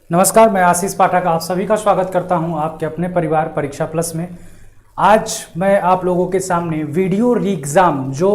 नमस्कार, मैं आशीष पाठक आप सभी का स्वागत करता हूं आपके अपने परिवार परीक्षा प्लस में। आज मैं आप लोगों के सामने वीडियो री एग्ज़ाम जो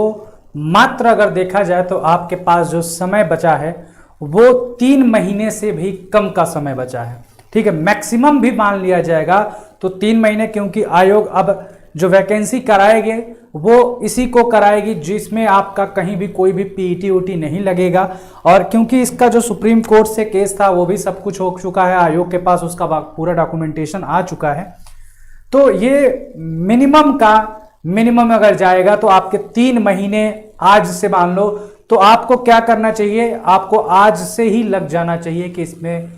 मात्र अगर देखा जाए तो आपके पास जो समय बचा है वो 3 महीने से भी कम का समय बचा है। ठीक है, मैक्सिमम भी मान लिया जाएगा तो 3 महीने, क्योंकि आयोग अब जो वैकेंसी कराएंगे वो इसी को कराएगी जिसमें आपका कहीं भी कोई भी पीईटी ऊटी नहीं लगेगा। और क्योंकि इसका जो सुप्रीम कोर्ट से केस था वो भी सब कुछ हो चुका है, आयोग के पास उसका पूरा डॉक्यूमेंटेशन आ चुका है। तो ये मिनिमम अगर जाएगा तो आपके 3 महीने आज से मान लो, तो आपको क्या करना चाहिए, आपको आज से ही लग जाना चाहिए कि इसमें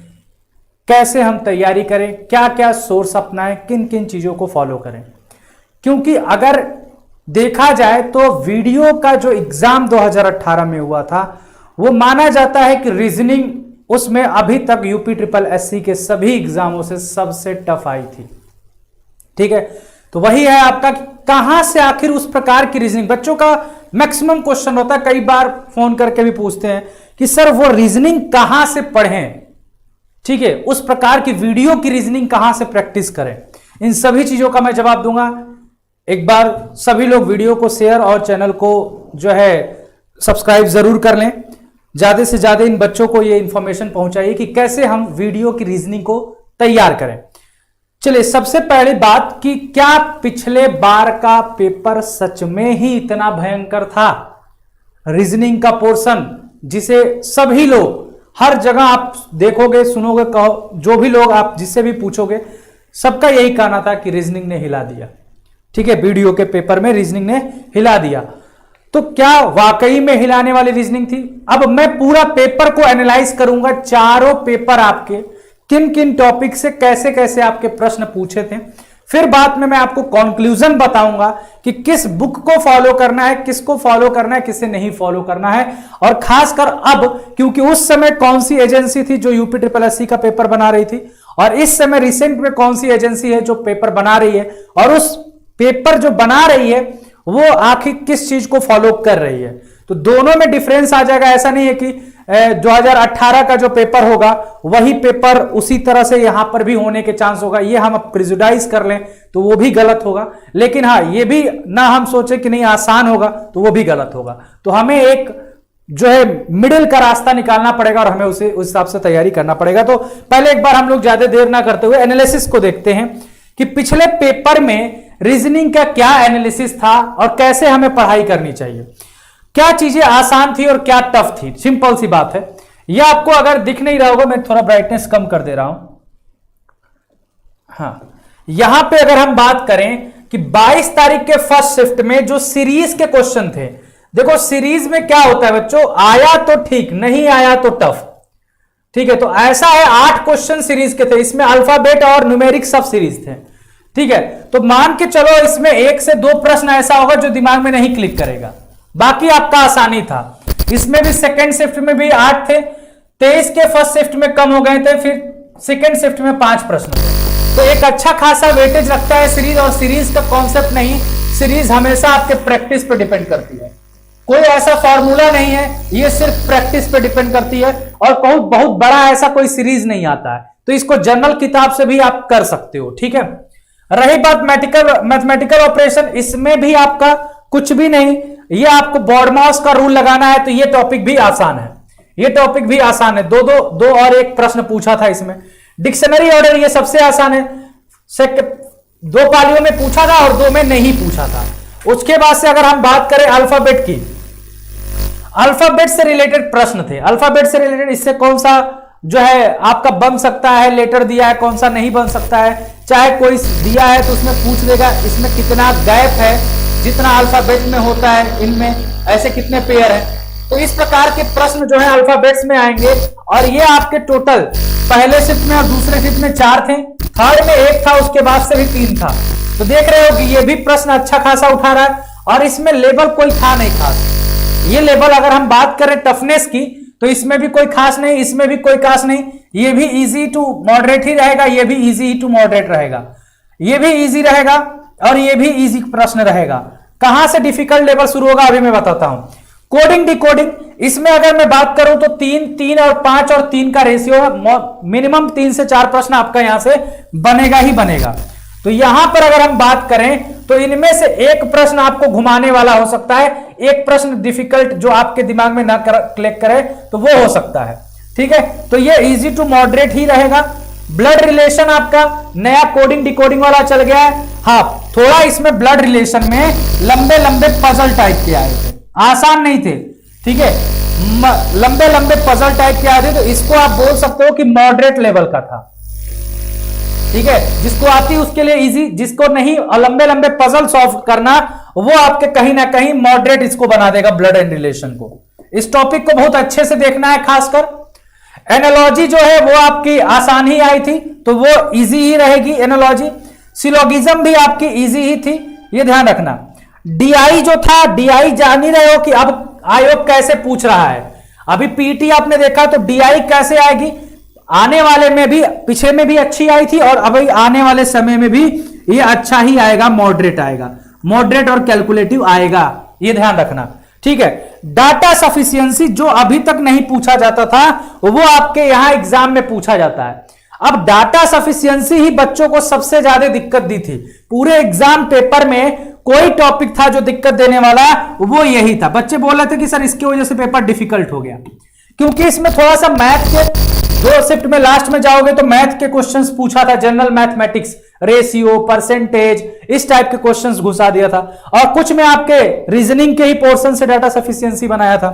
कैसे हम तैयारी करें, क्या क्या सोर्स अपनाएं, किन किन चीजों को फॉलो करें। क्योंकि अगर देखा जाए तो वीडियो का जो एग्जाम 2018 में हुआ था वो माना जाता है कि रीजनिंग उसमें अभी तक यूपी ट्रिपल एससी के सभी एग्जामों से सबसे टफ आई थी। ठीक है, तो वही है आपका कि कहां से आखिर उस प्रकार की रीजनिंग, बच्चों का मैक्सिमम क्वेश्चन होता है, कई बार फोन करके भी पूछते हैं कि सर वो रीजनिंग कहां से पढ़ें। ठीक है, उस प्रकार की वीडियो की रीजनिंग कहां से प्रैक्टिस करें, इन सभी चीजों का मैं जवाब दूंगा। एक बार सभी लोग वीडियो को शेयर और चैनल को जो है सब्सक्राइब जरूर कर लें, ज्यादा से ज्यादा इन बच्चों को ये इंफॉर्मेशन पहुंचाइए कि कैसे हम वीडियो की रीजनिंग को तैयार करें। चलिए, सबसे पहले बात कि क्या पिछले बार का पेपर सच में ही इतना भयंकर था। रीजनिंग का पोर्शन जिसे सभी लोग हर जगह आप देखोगे, सुनोगे, कहो जो भी लोग आप जिससे भी पूछोगे सबका यही कहना था कि रीजनिंग ने हिला दिया। ठीक है, वीडियो के पेपर में रीजनिंग ने हिला दिया। तो क्या वाकई में हिलाने वाली रीजनिंग थी? अब मैं पूरा पेपर को एनालाइज करूंगा, चारों पेपर आपके किन किन टॉपिक से कैसे कैसे आपके प्रश्न पूछे थे, फिर बाद में मैं आपको कंक्लूजन बताऊंगा कि किस बुक को फॉलो करना है, किसको फॉलो करना है, किसे नहीं फॉलो करना है। और खासकर अब, क्योंकि उस समय कौन सी एजेंसी थी जो यूपी ट्रिपल एससी का पेपर बना रही थी और इस समय रिसेंट में कौन सी एजेंसी है जो पेपर बना रही है, और उस पेपर जो बना रही है वो आखिर किस चीज को फॉलो कर रही है, तो दोनों में डिफरेंस आ जाएगा। ऐसा नहीं है कि 2018 का जो पेपर होगा वही पेपर उसी तरह से यहां पर भी होने के चांस होगा, ये हम प्रिजुडाइज कर लें तो वो भी गलत होगा। लेकिन हाँ, ये भी ना हम सोचे कि नहीं आसान होगा तो वो भी गलत होगा। तो हमें एक जो है मिडिल का रास्ता निकालना पड़ेगा और हमें उसे उस हिसाब से तैयारी करना पड़ेगा। तो पहले एक बार हम लोग ज्यादा देर ना करते हुए एनालिसिस को देखते हैं कि पिछले पेपर में रीजनिंग का क्या एनालिसिस था और कैसे हमें पढ़ाई करनी चाहिए, क्या चीजें आसान थी और क्या टफ थी। सिंपल सी बात है, यह आपको अगर दिख नहीं रहा होगा, मैं थोड़ा ब्राइटनेस कम कर दे रहा हूं। हाँ, यहां पे अगर हम बात करें कि 22 तारीख के फर्स्ट शिफ्ट में जो सीरीज के क्वेश्चन थे, देखो सीरीज में क्या होता है बच्चों, आया तो ठीक, नहीं आया तो टफ। ठीक है, तो ऐसा है 8 क्वेश्चन सीरीज के थे, इसमें अल्फाबेट और न्यूमेरिक सब सीरीज थे। ठीक है, तो मान के चलो इसमें 1 से 2 प्रश्न ऐसा होगा जो दिमाग में नहीं क्लिक करेगा, बाकी आपका आसानी था। इसमें भी सेकंड शिफ्ट में भी 8 थे, 23 के फर्स्ट शिफ्ट में कम हो गए थे, फिर सेकंड शिफ्ट में 5 प्रश्न थे। तो एक अच्छा खासा वेटेज रखता है सीरीज, और सीरीज का कॉन्सेप्ट नहीं, सीरीज हमेशा आपके प्रैक्टिस पर डिपेंड करती है, कोई ऐसा फॉर्मूला नहीं है, ये सिर्फ प्रैक्टिस पे डिपेंड करती है। और बहुत बड़ा ऐसा कोई सीरीज नहीं आता है, तो इसको जनरल किताब से भी आप कर सकते हो। ठीक है, रही बात मैथमेटिकल ऑपरेशन, इसमें भी आपका कुछ भी नहीं, ये आपको बॉडमास का रूल लगाना है, तो ये टॉपिक भी आसान है, ये टॉपिक भी आसान है। दो और एक प्रश्न पूछा था इसमें। डिक्शनरी ऑर्डर ये सबसे आसान है, 2 पालियों में पूछा था और 2 में नहीं पूछा था। उसके बाद से अगर हम बात करें अल्फाबेट की, अल्फाबेट से रिलेटेड प्रश्न थे, अल्फाबेट से रिलेटेड इससे कौन सा जो है आपका बन सकता है, लेटर दिया है, कौन सा नहीं बन सकता है, चाहे कोई दिया है तो उसमें पूछ लेगा इसमें कितना गैप है, जितना अल्फाबेट में होता है इनमें ऐसे कितने पेयर हैं। तो इस प्रकार के प्रश्न जो है अल्फाबेट्स में आएंगे, और ये आपके टोटल पहले शिफ्ट में और दूसरे शिफ्ट में 4 थे, थर्ड में 1 था, उसके बाद से भी 3 था। तो देख रहे हो कि ये भी प्रश्न अच्छा खासा उठा रहा है, और इसमें लेवल कोई था नहीं खास। ये लेवल अगर हम बात करें टफनेस की तो इसमें भी कोई खास नहीं, इसमें भी कोई खास नहीं, ये भी इजी टू मॉडरेट ही रहेगा, ये भी इजी टू मॉडरेट रहेगा, ये भी इजी रहेगा और ये भी इजी प्रश्न रहेगा। कहां से डिफिकल्ट लेवल शुरू होगा अभी मैं बताता हूं। कोडिंग डिकोडिंग, इसमें अगर मैं बात करूं तो 3, 3 और 5 और 3 का रेशियो है, मिनिमम 3 से 4 प्रश्न आपका यहां से बनेगा ही बनेगा। तो यहां पर अगर हम बात करें तो इनमें से एक प्रश्न आपको घुमाने वाला हो सकता है, एक प्रश्न डिफिकल्ट जो आपके दिमाग में ना क्लिक करे तो वो हो सकता है। ठीक है, तो ये इजी टू मॉडरेट ही रहेगा। ब्लड रिलेशन आपका नया कोडिंग डिकोडिंग वाला चल गया है। हाँ, थोड़ा इसमें ब्लड रिलेशन में लंबे लंबे पजल टाइप के आए थे, आसान नहीं थे। ठीक है, लंबे लंबे पजल टाइप के आए थे, तो इसको आप बोल सकते हो कि मॉडरेट लेवल का था। ठीक है, जिसको आती उसके लिए इजी, जिसको नहीं लंबे लंबे पजल सॉल्व करना वो आपके कहीं ना कहीं मॉडरेट इसको बना देगा ब्लड एंड रिलेशन को। इस टॉपिक को बहुत अच्छे से देखना है। खासकर एनालॉजी जो है वो आपकी आसान ही आई थी, तो वो इजी ही रहेगी एनालॉजी। सिलोगिज्म भी आपकी इजी ही थी, ये ध्यान रखना। डीआई जो था, डीआई जान ही रहे हो कि अब आयोग कैसे पूछ रहा है। अभी पीटी आपने देखा, तो डीआई कैसे आएगी, आने वाले में भी पीछे में भी अच्छी आई थी और अभी आने वाले समय में भी ये अच्छा ही आएगा, मॉडरेट आएगा, मॉडरेट और कैलकुलेटिव आएगा, ये ध्यान रखना। ठीक है, डाटा सफिशिएंसी जो अभी तक नहीं पूछा जाता था वो आपके यहां एग्जाम में पूछा जाता है। अब डाटा सफिशिएंसी ही बच्चों को सबसे ज्यादा दिक्कत दी थी। पूरे एग्जाम पेपर में कोई टॉपिक था जो दिक्कत देने वाला, वो यही था। बच्चे बोल रहे थे कि सर इसकी वजह से पेपर डिफिकल्ट हो गया, क्योंकि इसमें थोड़ा सा मैथ के 2 शिफ्ट में लास्ट में जाओगे तो मैथ के क्वेश्चंस पूछा था, जनरल मैथमेटिक्स, रेशियो, परसेंटेज, इस टाइप के क्वेश्चंस घुसा दिया था, और कुछ में आपके रीजनिंग के ही पोर्शन से डाटा सफिशिएंसी बनाया था।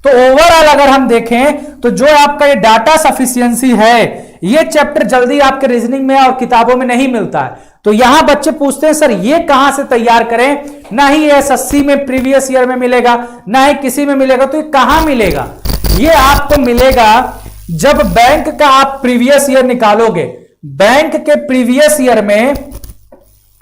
तो ओवरऑल अगर हम देखें तो जो आपका ये डाटा सफिशिएंसी है, ये चैप्टर जल्दी आपके रीजनिंग में और किताबों में नहीं मिलता है। तो यहां बच्चे पूछते हैं सर ये कहां से तैयार करें, ना ही एसएससी में प्रीवियस ईयर में मिलेगा, ना ही किसी में मिलेगा। तो ये कहां मिलेगा? ये आपको मिलेगा जब बैंक का आप प्रीवियस ईयर निकालोगे, बैंक के प्रीवियस ईयर में,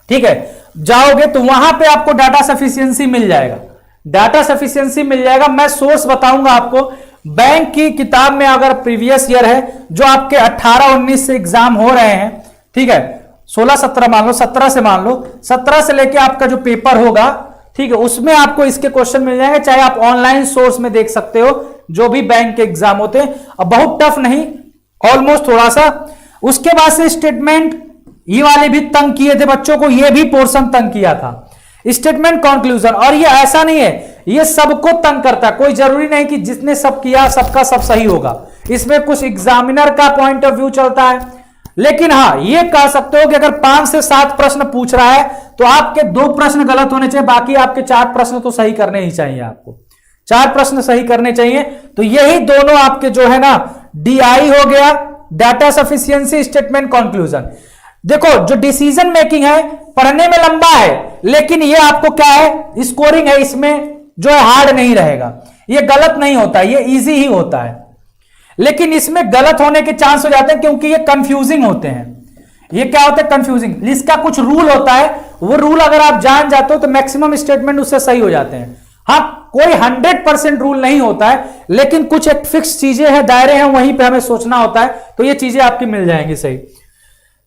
ठीक है, जाओगे तो वहां पे आपको डाटा सफिशिएंसी मिल जाएगा, डाटा सफिशिएंसी मिल जाएगा। मैं सोर्स बताऊंगा आपको। बैंक की किताब में अगर प्रीवियस ईयर है जो आपके 18-19 से एग्जाम हो रहे हैं, ठीक है, 16-17 मान लो, 17 से मान लो, 17 से लेके आपका जो पेपर होगा, ठीक है, उसमें आपको इसके क्वेश्चन मिल जाएंगे। चाहे आप ऑनलाइन सोर्स में देख सकते हो, जो भी बैंक के एग्जाम होते हैं, अब बहुत टफ नहीं, ऑलमोस्ट थोड़ा सा। उसके बाद से स्टेटमेंट, ये वाले भी तंग किए थे बच्चों को, ये भी पोर्शन तंग किया था। स्टेटमेंट कंक्लूजन, और ये ऐसा नहीं है, ये सबको तंग करता है, कोई जरूरी नहीं कि जिसने सब किया सबका सब सही होगा। इसमें कुछ एग्जामिनर का पॉइंट ऑफ व्यू चलता है, लेकिन हाँ ये कह सकते हो कि अगर 5 से 7 प्रश्न पूछ रहा है तो आपके 2 प्रश्न गलत होने चाहिए, बाकी आपके 4 प्रश्न तो सही करने ही चाहिए। आपको 4 प्रश्न सही करने चाहिए। तो यही दोनों आपके जो है ना, डीआई हो गया, डाटा सफिशिएंसी, स्टेटमेंट कंक्लूजन। देखो जो डिसीजन मेकिंग है पढ़ने में लंबा है, लेकिन ये आपको क्या है, स्कोरिंग है, इसमें जो है हार्ड नहीं रहेगा, ये गलत नहीं होता, ये इजी ही होता है। लेकिन इसमें गलत होने के चांस हो जाते हैं क्योंकि ये कंफ्यूजिंग होते हैं। ये क्या होता है, कंफ्यूजिंग। इसका कुछ रूल होता है, वो रूल अगर आप जान जाते हो तो मैक्सिमम स्टेटमेंट उससे सही हो जाते हैं। हाँ, कोई 100% रूल नहीं होता है, लेकिन कुछ एक फिक्स चीजें हैं, दायरे हैं, वहीं पे हमें सोचना होता है, तो ये चीजें आपकी मिल जाएंगी सही।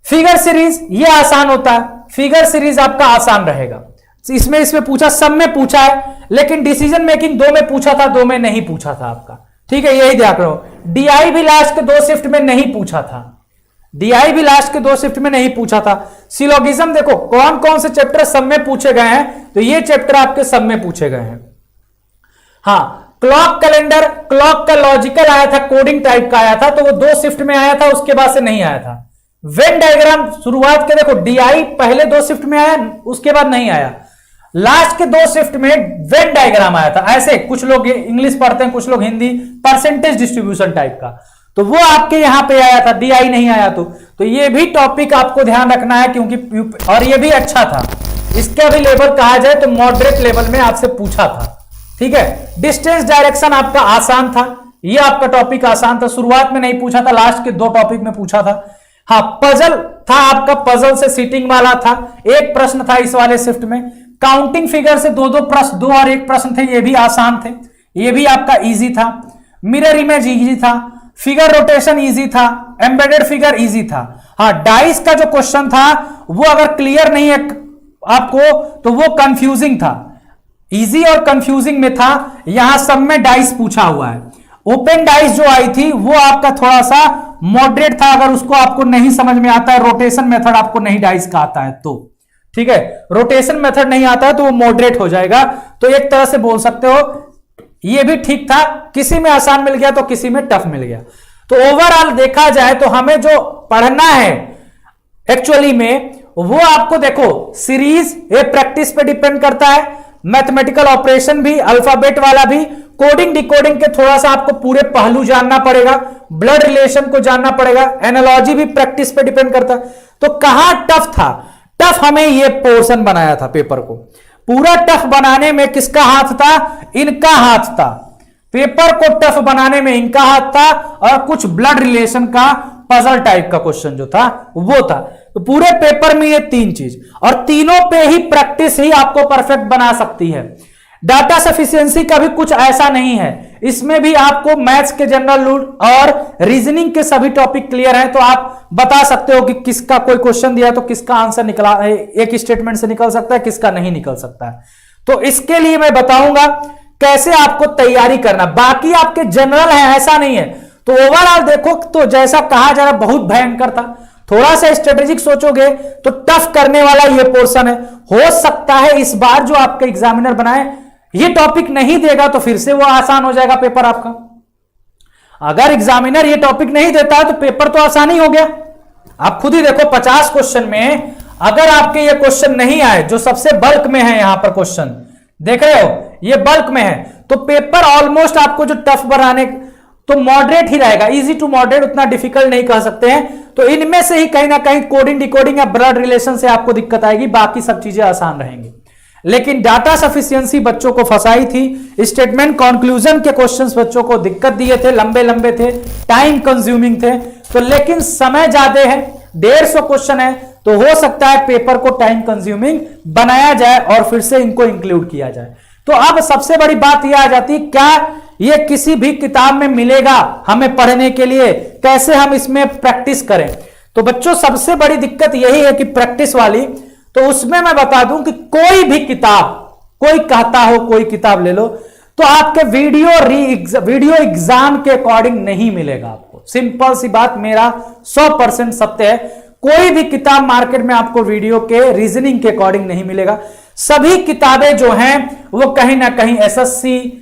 फिगर सीरीज, ये आसान होता है, फिगर सीरीज आपका आसान रहेगा। इसमें पूछा, सब में पूछा है, लेकिन डिसीजन मेकिंग 2 में पूछा था, 2 में नहीं पूछा था आपका, ठीक है, यही ध्यान रखो। डीआई भी लास्ट के 2 शिफ्ट में नहीं पूछा था, डीआई भी लास्ट के 2 शिफ्ट में नहीं पूछा था। सिलोगिज्म देखो कौन कौन से चैप्टर सब में पूछे गए हैं, तो ये चैप्टर आपके सब में पूछे गए हैं। हाँ, क्लॉक कैलेंडर, क्लॉक का लॉजिकल आया था, कोडिंग टाइप का आया था, तो वो 2 शिफ्ट में आया था, उसके बाद से नहीं आया था। वेन डायग्राम शुरुआत के देखो, डीआई पहले 2 शिफ्ट में आया, उसके बाद नहीं आया, लास्ट के 2 शिफ्ट में वेन डायग्राम आया था। ऐसे कुछ लोग इंग्लिश पढ़ते हैं, कुछ लोग हिंदी, परसेंटेज डिस्ट्रीब्यूशन टाइप का, तो वो आपके यहां पे आया था, डीआई नहीं आया। तो ये भी टॉपिक आपको ध्यान रखना है, क्योंकि और ये भी अच्छा था। इसका भी लेवल कहा जाए तो मॉडरेट लेवल में आपसे पूछा था, ठीक है। डिस्टेंस डायरेक्शन आपका आसान था, ये आपका टॉपिक आसान था, शुरुआत में नहीं पूछा था, लास्ट के 2 टॉपिक में पूछा था। हाँ, पजल था आपका, पजल से सीटिंग वाला था, 1 प्रश्न था इस वाले शिफ्ट में। काउंटिंग फिगर से 2 प्रश्न, 2 और 1 प्रश्न थे, ये भी आसान थे, ये भी आपका इजी था। मिरर इमेज इजी था, फिगर रोटेशन इजी था, एम्बेडेड फिगर इजी था। हाँ, डाइस का जो क्वेश्चन था वो अगर क्लियर नहीं है आपको तो वो कंफ्यूजिंग था। इजी और कंफ्यूजिंग में था, यहां सब में डाइस पूछा हुआ है। ओपन डाइस जो आई थी वो आपका थोड़ा सा मॉडरेट था, अगर उसको आपको नहीं समझ में आता है, रोटेशन मेथड आपको नहीं डाइस का आता है तो, ठीक है, रोटेशन मेथड नहीं आता है तो वो मॉडरेट हो जाएगा। तो एक तरह से बोल सकते हो ये भी ठीक था, किसी में आसान मिल गया तो किसी में टफ मिल गया। तो ओवरऑल देखा जाए तो हमें जो पढ़ना है एक्चुअली में वो आपको देखो सीरीज ये प्रैक्टिस पे डिपेंड करता है, मैथमेटिकल ऑपरेशन भी, अल्फाबेट वाला भी, कोडिंग डिकोडिंग के थोड़ा सा आपको पूरे पहलू जानना पड़ेगा, ब्लड रिलेशन को जानना पड़ेगा, एनालॉजी भी प्रैक्टिस पे डिपेंड करता है। तो कहां टफ था? टफ हमें ये पोर्शन बनाया था पेपर को, पूरा टफ बनाने में किसका हाथ था? इनका हाथ था। पेपर को टफ बनाने में इनका हाथ था और कुछ ब्लड रिलेशन का पजल टाइप का क्वेश्चन जो था वो था। तो पूरे पेपर में ये तीन चीज, और तीनों पे ही प्रैक्टिस ही आपको परफेक्ट बना सकती है। डाटा सफिशिएंसी का भी कुछ ऐसा नहीं है, इसमें भी आपको मैथ्स के जनरल रूल और रीजनिंग के सभी टॉपिक क्लियर हैं, तो आप बता सकते हो कि किसका कोई क्वेश्चन दिया तो किसका आंसर निकला एक स्टेटमेंट से निकल सकता है, किसका नहीं निकल सकता है। तो इसके लिए मैं बताऊंगा कैसे आपको तैयारी करना, बाकी आपके जनरल है ऐसा नहीं है। तो ओवरऑल देखो तो जैसा कहा जा रहा बहुत भयंकर था, थोड़ा सा स्ट्रेटेजिक सोचोगे तो टफ करने वाला ये पोर्शन है। हो सकता है इस बार जो आपके एग्जामिनर बनाए ये टॉपिक नहीं देगा तो फिर से वो आसान हो जाएगा पेपर आपका। अगर एग्जामिनर ये टॉपिक नहीं देता है तो पेपर तो आसान ही हो गया। आप खुद ही देखो 50 क्वेश्चन में अगर आपके ये क्वेश्चन नहीं आए जो सबसे बल्क में है, यहां पर क्वेश्चन देख रहे हो ये बल्क में है, तो पेपर ऑलमोस्ट आपको जो टफ बनाने तो मॉडरेट ही रहेगा, इजी टू मॉडरेट, उतना डिफिकल्ट नहीं कह सकते हैं। तो इनमें से ही कहीं ना कहीं कोडिंग डिकोडिंग या ब्लड रिलेशन से आपको दिक्कत आएगी, बाकी सब चीजें आसान रहेंगी। लेकिन डाटा सफिशिएंसी बच्चों को फंसाई थी, स्टेटमेंट कंक्लूजन के क्वेश्चंस बच्चों को दिक्कत दिए थे, लंबे लंबे थे, टाइम कंज्यूमिंग थे। तो लेकिन समय ज्यादा है, 150 क्वेश्चन है, तो हो सकता है पेपर को टाइम कंज्यूमिंग बनाया जाए और फिर से इनको इंक्लूड किया जाए। तो अब सबसे बड़ी बात यह आ जाती है, क्या ये किसी भी किताब में मिलेगा हमें पढ़ने के लिए, कैसे हम इसमें प्रैक्टिस करें? तो बच्चों सबसे बड़ी दिक्कत यही है कि प्रैक्टिस वाली, तो उसमें मैं बता दूं कि कोई भी किताब, कोई कहता हो कोई किताब ले लो, तो आपके वीडियो एग्जाम के अकॉर्डिंग नहीं मिलेगा आपको। सिंपल सी बात, मेरा 100% सत्य है, कोई भी किताब मार्केट में आपको वीडियो के रीजनिंग के अकॉर्डिंग नहीं मिलेगा। सभी किताबें जो हैं वो कहीं ना कहीं एसएससी,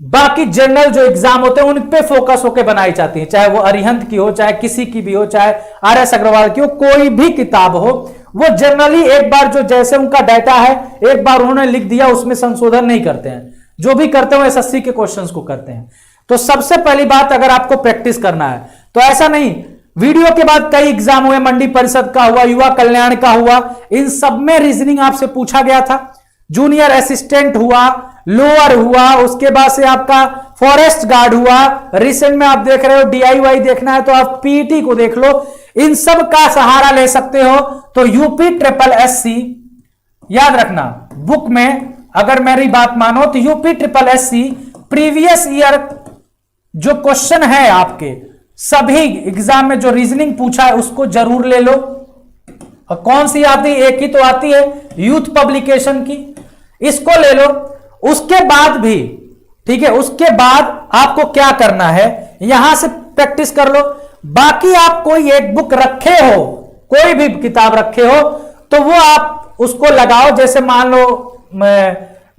बाकी जनरल जो एग्जाम होते हैं उन पे फोकस होकर बनाई जाती है, चाहे वो अरिहंत की हो, चाहे किसी की भी हो, चाहे आरएस अग्रवाल की हो, कोई भी किताब हो, वो जनरली एक बार जो जैसे उनका डाटा है एक बार उन्होंने लिख दिया, उसमें संशोधन नहीं करते हैं। जो भी करते हो एसएससी के क्वेश्चंस को करते हैं। तो सबसे पहली बात, अगर आपको प्रैक्टिस करना है तो ऐसा नहीं, वीडियो के बाद कई एग्जाम हुए, मंडी परिषद का हुआ, युवा कल्याण का हुआ, इन सब में रीजनिंग आपसे पूछा गया था। जूनियर असिस्टेंट हुआ, लोअर हुआ, उसके बाद से आपका फॉरेस्ट गार्ड हुआ, रिसेंट में आप देख रहे हो डीआईवाई देखना है तो आप पीईटी को देख लो, इन सब का सहारा ले सकते हो। तो यूपी ट्रिपल एससी याद रखना, बुक में अगर मेरी बात मानो तो UP triple SC previous year जो क्वेश्चन है आपके सभी एग्जाम में जो रीजनिंग पूछा है उसको जरूर ले लो। और कौन सी आती है? एक ही तो आती है, यूथ पब्लिकेशन की, इसको ले लो। उसके बाद भी ठीक है, उसके बाद आपको क्या करना है, यहां से प्रैक्टिस कर लो। बाकी आप कोई एक बुक रखे हो, कोई भी किताब रखे हो तो वो आप उसको लगाओ। जैसे मान लो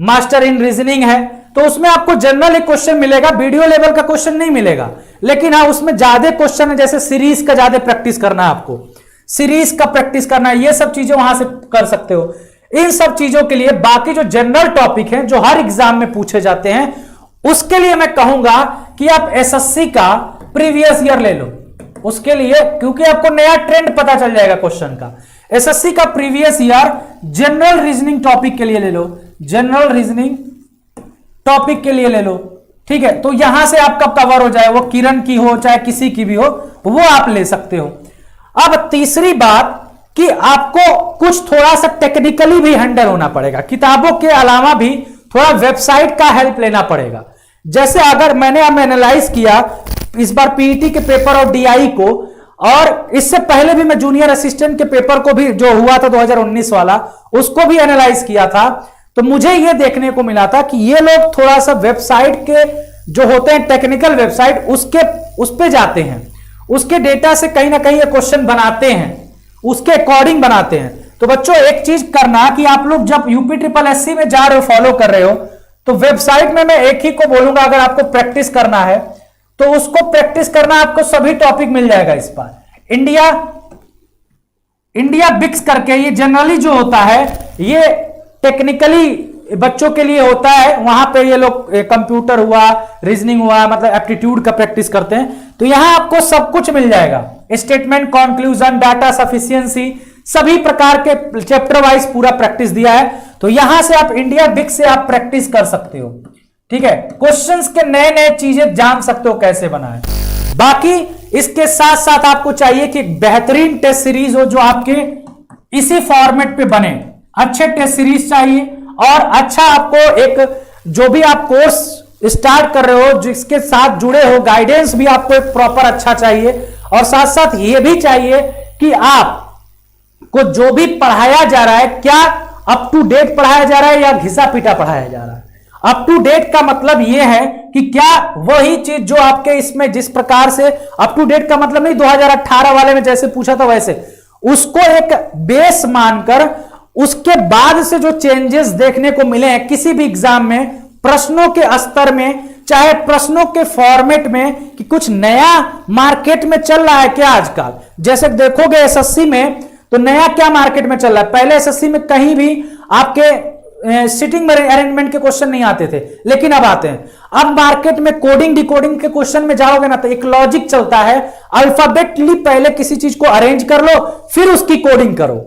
मास्टर इन रीजनिंग है तो उसमें आपको जनरल एक क्वेश्चन मिलेगा, वीडियो लेवल का क्वेश्चन नहीं मिलेगा, लेकिन हाँ उसमें ज्यादा क्वेश्चन है, जैसे सीरीज का ज्यादा प्रैक्टिस करना है आपको, सीरीज का प्रैक्टिस करना है, ये सब चीजें वहां से कर सकते हो। इन सब चीजों के लिए बाकी जो जनरल टॉपिक हैं जो हर एग्जाम में पूछे जाते हैं, उसके लिए मैं कहूंगा कि आप एसएससी का प्रीवियस ईयर ले लो। उसके लिए क्योंकि आपको नया ट्रेंड पता चल जाएगा क्वेश्चन का। एसएससी का previous year general reasoning topic के लिए ले लो, जनरल रीजनिंग टॉपिक के लिए ले लो, ठीक है। तो यहां से आपका कवर हो जाए, वो किरण की हो चाहे किसी की भी हो, वो आप ले सकते हो। अब तीसरी बात कि आपको कुछ थोड़ा सा टेक्निकली भी हैंडल होना पड़ेगा, किताबों के अलावा भी थोड़ा वेबसाइट का हेल्प लेना पड़ेगा। जैसे अगर मैंने अब एनालाइज किया इस बार पीईटी के पेपर और डीआई को, और इससे पहले भी मैं जूनियर असिस्टेंट के पेपर को भी जो हुआ था 2019 वाला, उसको भी एनालाइज किया था। तो मुझे यह देखने को मिला था कि ये लोग थोड़ा सा वेबसाइट के जो होते हैं टेक्निकल वेबसाइट उस पे जाते हैं, उसके डेटा से कहीं ना कहीं ये क्वेश्चन बनाते हैं, उसके अकॉर्डिंग बनाते हैं। तो बच्चों एक चीज करना कि आप लोग जब यूपी ट्रिपल एससी में जा रहे हो, फॉलो कर रहे हो, तो वेबसाइट में मैं एक ही को बोलूंगा, अगर आपको प्रैक्टिस करना है तो उसको प्रैक्टिस करना, आपको सभी टॉपिक मिल जाएगा इस बार। इंडिया बिक्स करके, ये जनरली जो होता है ये टेक्निकली बच्चों के लिए होता है, वहां पे ये लोग कंप्यूटर हुआ, रीजनिंग हुआ, मतलब एप्टीट्यूड का प्रैक्टिस करते हैं। तो यहां आपको सब कुछ मिल जाएगा, स्टेटमेंट, कंक्लूजन, डाटा सफिशिएंसी, सभी प्रकार के चैप्टर वाइज पूरा प्रैक्टिस दिया है। तो यहां से आप इंडिया बिक्स से आप प्रैक्टिस कर सकते हो, ठीक है। क्वेश्चंस के नए नए चीजें जान सकते हो कैसे बनाए। बाकी इसके साथ साथ आपको चाहिए कि बेहतरीन टेस्ट सीरीज हो जो आपके इसी फॉर्मेट पे बने, अच्छे टेस्ट सीरीज चाहिए, और अच्छा आपको एक जो भी आप कोर्स स्टार्ट कर रहे हो जिसके साथ जुड़े हो, गाइडेंस भी आपको एक प्रॉपर अच्छा चाहिए, और साथ साथ ये भी चाहिए कि आपको जो भी पढ़ाया जा रहा है क्या अप टू डेट पढ़ाया जा रहा है या घिसा पीटा पढ़ाया जा रहा है। अप टू डेट का मतलब यह है कि क्या वही चीज जो आपके इसमें जिस प्रकार से, अप टू डेट का मतलब नहीं 2018 वाले में जैसे पूछा था वैसे, उसको एक बेस मानकर उसके बाद से जो चेंजेस देखने को मिले हैं किसी भी एग्जाम में, प्रश्नों के स्तर में, चाहे प्रश्नों के फॉर्मेट में, कि कुछ नया मार्केट में चल रहा है क्या आजकल। जैसे देखोगे एसएससी में तो नया क्या मार्केट में चल रहा है, पहले एसएससी में कहीं भी आपके सिटिंग अरेंजमेंट के क्वेश्चन नहीं आते थे, लेकिन अब आते हैं। अब मार्केट में कोडिंग डिकोडिंग के क्वेश्चन में जाओगे ना तो एक लॉजिक चलता है, अल्फाबेटली पहले किसी चीज को अरेंज कर लो फिर उसकी कोडिंग करो,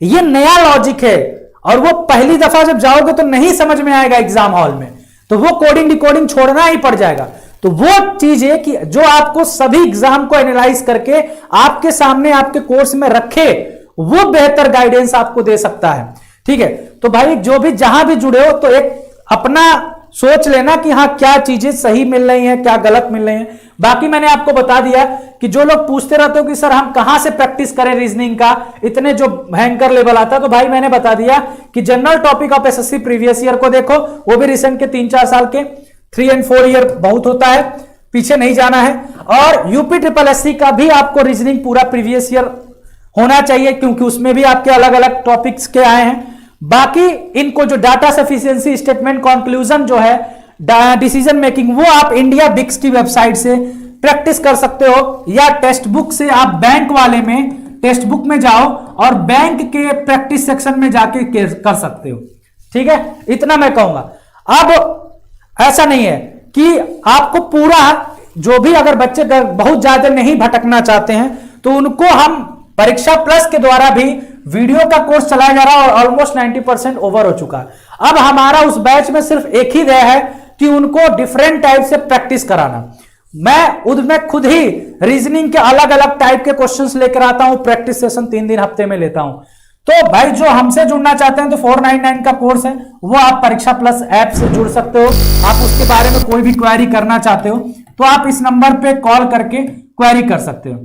ये नया लॉजिक है। और वो पहली दफा जब जाओगे तो नहीं समझ में आएगा एग्जाम हॉल में, तो वो कोडिंग डिकोडिंग छोड़ना ही पड़ जाएगा। तो वो चीज है कि जो आपको सभी एग्जाम को एनालाइज करके आपके सामने आपके कोर्स में रखे, वो बेहतर गाइडेंस आपको दे सकता है, ठीक है। तो भाई जो भी जहां भी जुड़े हो तो एक अपना सोच लेना कि हाँ क्या चीजें सही मिल रही हैं, क्या गलत मिल रही हैं। बाकी मैंने आपको बता दिया कि जो लोग पूछते रहते हो कि सर हम कहां से प्रैक्टिस करें रीजनिंग का, इतने जो भयंकर लेवल आता, तो भाई मैंने बता दिया कि general topic of SSC previous year को देखो, वो भी रिसेंट के 3-4 साल के, 3 और 4 ईयर बहुत होता है, पीछे नहीं जाना है। और यूपी ट्रिपल एससी का भी आपको रीजनिंग पूरा प्रीवियस ईयर होना चाहिए, क्योंकि उसमें भी आपके अलग अलग टॉपिक्स के आए हैं। बाकी इनको जो डाटा सफिशिएंसी, स्टेटमेंट, कंक्लूजन जो है, डिसीजन मेकिंग, वो आप इंडिया बिक्स की वेबसाइट से प्रैक्टिस कर सकते हो, या टेक्स्ट बुक से आप बैंक वाले में टेक्स्ट बुक में जाओ और बैंक के प्रैक्टिस सेक्शन में जाके कर सकते हो, ठीक है। इतना मैं कहूंगा। अब ऐसा नहीं है कि आपको पूरा, जो भी अगर बच्चे बहुत ज्यादा नहीं भटकना चाहते हैं तो उनको हम परीक्षा प्लस के द्वारा भी वीडियो का कोर्स चलाया जा रहा है और ऑलमोस्ट 90% ओवर हो चुका है। अब हमारा उस बैच में सिर्फ एक ही ध्येय है कि उनको डिफरेंट टाइप से प्रैक्टिस कराना। मैं खुद ही रीजनिंग के अलग अलग टाइप के क्वेश्चंस लेकर आता हूं, प्रैक्टिस सेशन 3 दिन हफ्ते में लेता हूं। तो भाई जो हमसे जुड़ना चाहते हैं तो 499 का कोर्स है, वो आप परीक्षा प्लस ऐप से जुड़ सकते हो। आप उसके बारे में कोई भी क्वेरी करना चाहते हो तो आप इस नंबर पे कॉल करके क्वेरी कर सकते हो,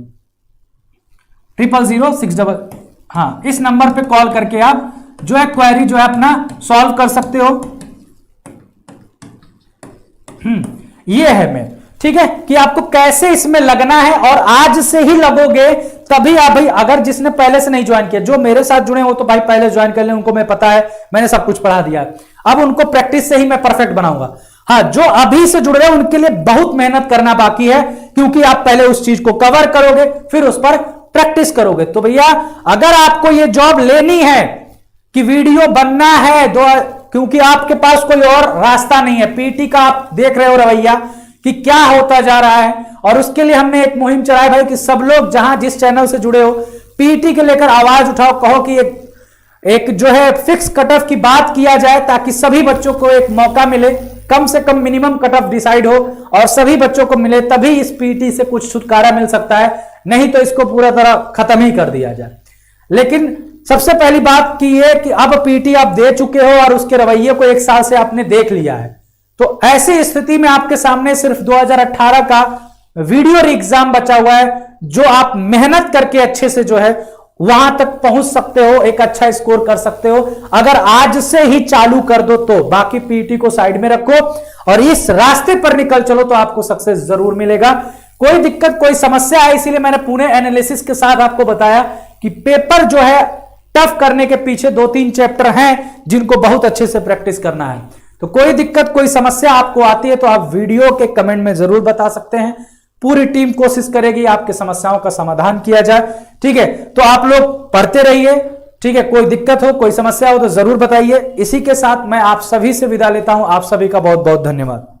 00006 हाँ, इस नंबर पे कॉल करके आप जो है क्वेरी जो है अपना सॉल्व कर सकते हो। ये है मैं, ठीक है, कि आपको कैसे इसमें लगना है, और आज से ही लगोगे तभी आप, भाई अगर जिसने पहले से नहीं ज्वाइन किया, जो मेरे साथ जुड़े हो तो भाई पहले ज्वाइन कर ले, उनको मैं पता है, मैंने सब कुछ पढ़ा दिया। अब उनको प्रैक्टिस से ही मैं परफेक्ट बनाऊंगा। हाँ, जो अभी से जुड़ रहे हैं उनके लिए बहुत मेहनत करना बाकी है, क्योंकि आप पहले उस चीज को कवर करोगे फिर उस पर प्रैक्टिस करोगे। तो भैया अगर आपको ये जॉब लेनी है कि वीडियो बनना है, क्योंकि आपके पास कोई और रास्ता नहीं है, पीटी का आप देख रहे हो रवैया कि क्या होता जा रहा है, और उसके लिए हमने एक मुहिम चलाई भाई कि सब लोग जहां जिस चैनल से जुड़े हो पीटी के लेकर आवाज उठाओ, कहो कि एक जो है फिक्स कट ऑफ की बात किया जाए, ताकि सभी बच्चों को एक मौका मिले, कम से कम मिनिमम कट ऑफ डिसाइड हो और सभी बच्चों को मिले, तभी इस पीटी से कुछ छुटकारा मिल सकता है, नहीं तो इसको पूरा तरह खत्म ही कर दिया जाए। लेकिन सबसे पहली बात की ये कि अब पीटी आप दे चुके हो और उसके रवैये को 1 साल से आपने देख लिया है, तो ऐसी स्थिति में आपके सामने सिर्फ 2018 का वीडियो एग्जाम बचा हुआ है, जो आप मेहनत करके अच्छे से जो है वहां तक पहुंच सकते हो, एक अच्छा स्कोर कर सकते हो। अगर आज से ही चालू कर दो तो बाकी पीटी को साइड में रखो और इस रास्ते पर निकल चलो तो आपको सक्सेस जरूर मिलेगा। कोई दिक्कत कोई समस्या है, इसीलिए मैंने पुणे एनालिसिस के साथ आपको बताया कि पेपर जो है टफ करने के पीछे 2-3 चैप्टर हैं जिनको बहुत अच्छे से प्रैक्टिस करना है। तो कोई दिक्कत कोई समस्या आपको आती है तो आप वीडियो के कमेंट में जरूर बता सकते हैं। पूरी टीम कोशिश करेगी आपकी समस्याओं का समाधान किया जाए। ठीक है, तो आप लोग पढ़ते रहिए। ठीक है, कोई दिक्कत हो कोई समस्या हो तो जरूर बताइए। इसी के साथ मैं आप सभी से विदा लेता हूं। आप सभी का बहुत बहुत धन्यवाद।